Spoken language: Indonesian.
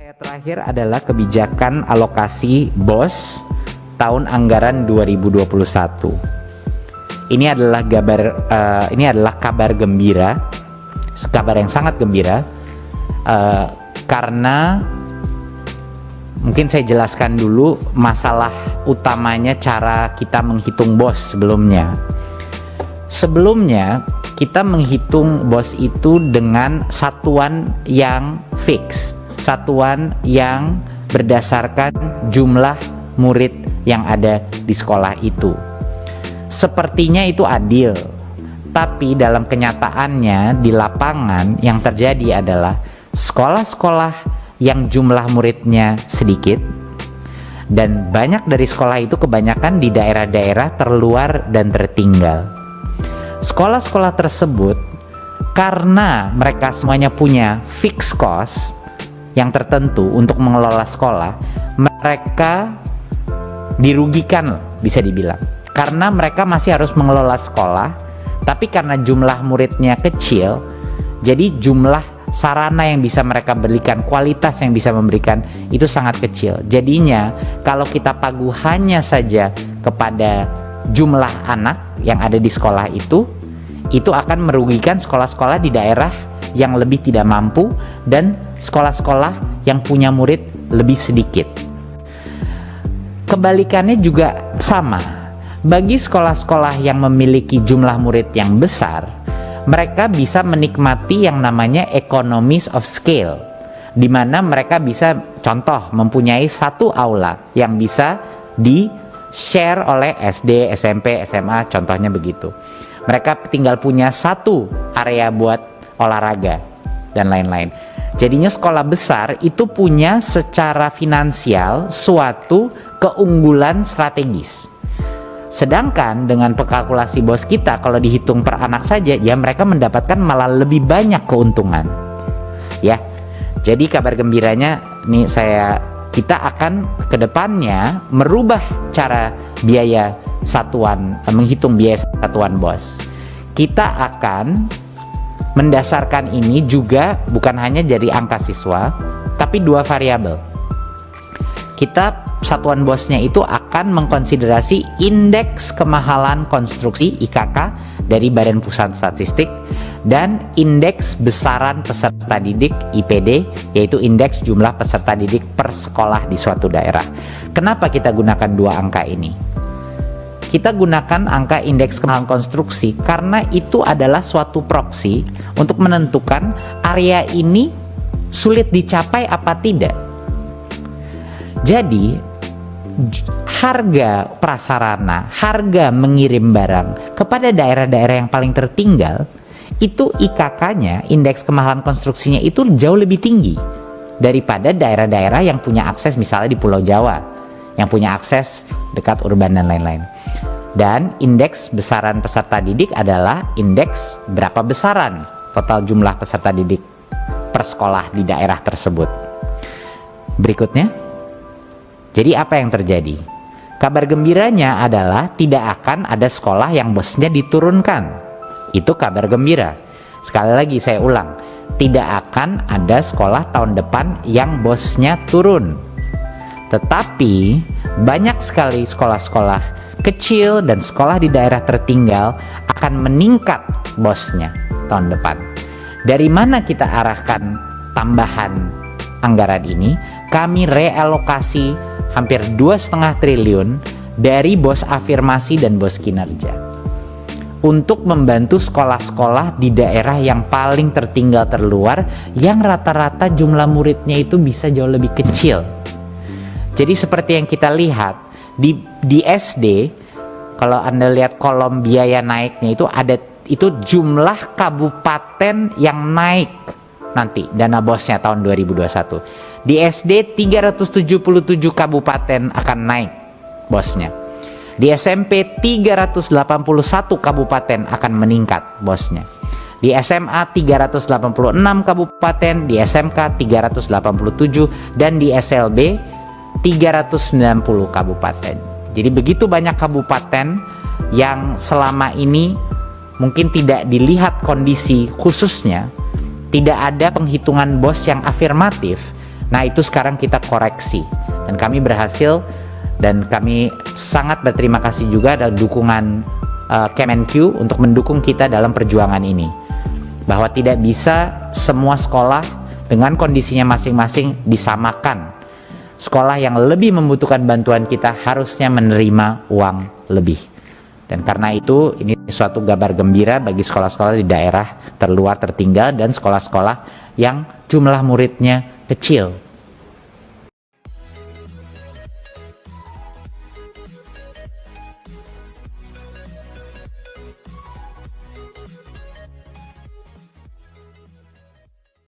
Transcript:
saya terakhir adalah kebijakan alokasi BOS tahun anggaran 2021. Ini adalah kabar gembira, kabar yang sangat gembira, karena mungkin saya jelaskan dulu masalah utamanya cara kita menghitung BOS sebelumnya. Sebelumnya kita menghitung BOS itu dengan satuan yang fix, satuan yang berdasarkan jumlah murid yang ada di sekolah itu. Sepertinya itu adil, tapi dalam kenyataannya di lapangan yang terjadi adalah sekolah-sekolah yang jumlah muridnya sedikit, dan banyak dari sekolah itu kebanyakan di daerah-daerah terluar dan tertinggal. Sekolah-sekolah tersebut, karena mereka semuanya punya fixed cost yang tertentu untuk mengelola sekolah, mereka dirugikan, bisa dibilang, karena mereka masih harus mengelola sekolah, tapi karena jumlah muridnya kecil, jadi jumlah sarana yang bisa mereka berikan, kualitas yang bisa memberikan itu sangat kecil. Jadinya kalau kita pagu hanya saja kepada jumlah anak yang ada di sekolah itu akan merugikan sekolah-sekolah di daerah yang lebih tidak mampu dan sekolah-sekolah yang punya murid lebih sedikit. Kebalikannya juga sama. Bagi sekolah-sekolah yang memiliki jumlah murid yang besar, mereka bisa menikmati yang namanya economies of scale, di mana mereka bisa, contoh, mempunyai satu aula yang bisa di-share oleh SD, SMP, SMA, contohnya begitu. Mereka tinggal punya satu area buat olahraga dan lain-lain. Jadinya sekolah besar itu punya secara finansial suatu keunggulan strategis. Sedangkan dengan pekalkulasi BOS kita, kalau dihitung per anak saja, ya mereka mendapatkan malah lebih banyak keuntungan. Ya, jadi kabar gembiranya nih, kita akan kedepannya merubah cara biaya satuan, menghitung biaya satuan BOS. Kita akan mendasarkan ini juga bukan hanya dari angka siswa, tapi dua variabel. Kita satuan BOS-nya itu akan mengkonsiderasi indeks kemahalan konstruksi IKK dari Badan Pusat Statistik dan indeks besaran peserta didik IPD, yaitu indeks jumlah peserta didik per sekolah di suatu daerah. Kenapa kita gunakan dua angka ini? Kita gunakan angka indeks kemahalan konstruksi karena itu adalah suatu proksi untuk menentukan area ini sulit dicapai apa tidak. Jadi harga prasarana, harga mengirim barang kepada daerah-daerah yang paling tertinggal, itu IKK-nya, indeks kemahalan konstruksinya itu jauh lebih tinggi daripada daerah-daerah yang punya akses, misalnya di Pulau Jawa, yang punya akses dekat urban dan lain-lain. Dan indeks besaran peserta didik adalah indeks berapa besaran total jumlah peserta didik per sekolah di daerah tersebut. Berikutnya, jadi apa yang terjadi? Kabar gembiranya adalah tidak akan ada sekolah yang bosnya diturunkan. Itu kabar gembira. Sekali lagi saya ulang, tidak akan ada sekolah tahun depan yang bosnya turun. Tetapi banyak sekali sekolah-sekolah kecil dan sekolah di daerah tertinggal akan meningkat bosnya tahun depan. Dari mana kita arahkan tambahan anggaran ini? Kami realokasi hampir 2,5 triliun dari BOS afirmasi dan BOS kinerja untuk membantu sekolah-sekolah di daerah yang paling tertinggal terluar, yang rata-rata jumlah muridnya itu bisa jauh lebih kecil. Jadi seperti yang kita lihat di SD, kalau Anda lihat kolom biaya naiknya itu jumlah kabupaten yang naik nanti dana BOS-nya tahun 2021. Di SD 377 kabupaten akan naik BOS-nya. Di SMP 381 kabupaten akan meningkat BOS-nya. Di SMA 386 kabupaten, di SMK 387, dan di SLB 390 kabupaten. Jadi begitu banyak kabupaten yang selama ini mungkin tidak dilihat kondisi khususnya, tidak ada penghitungan BOS yang afirmatif, Nah, itu sekarang kita koreksi, dan kami berhasil, dan kami sangat berterima kasih juga ada dukungan Kemenq untuk mendukung kita dalam perjuangan ini, bahwa tidak bisa semua sekolah dengan kondisinya masing-masing disamakan. Sekolah yang lebih membutuhkan bantuan kita harusnya menerima uang lebih. Dan karena itu ini suatu kabar gembira bagi sekolah-sekolah di daerah terluar tertinggal dan sekolah-sekolah yang jumlah muridnya kecil.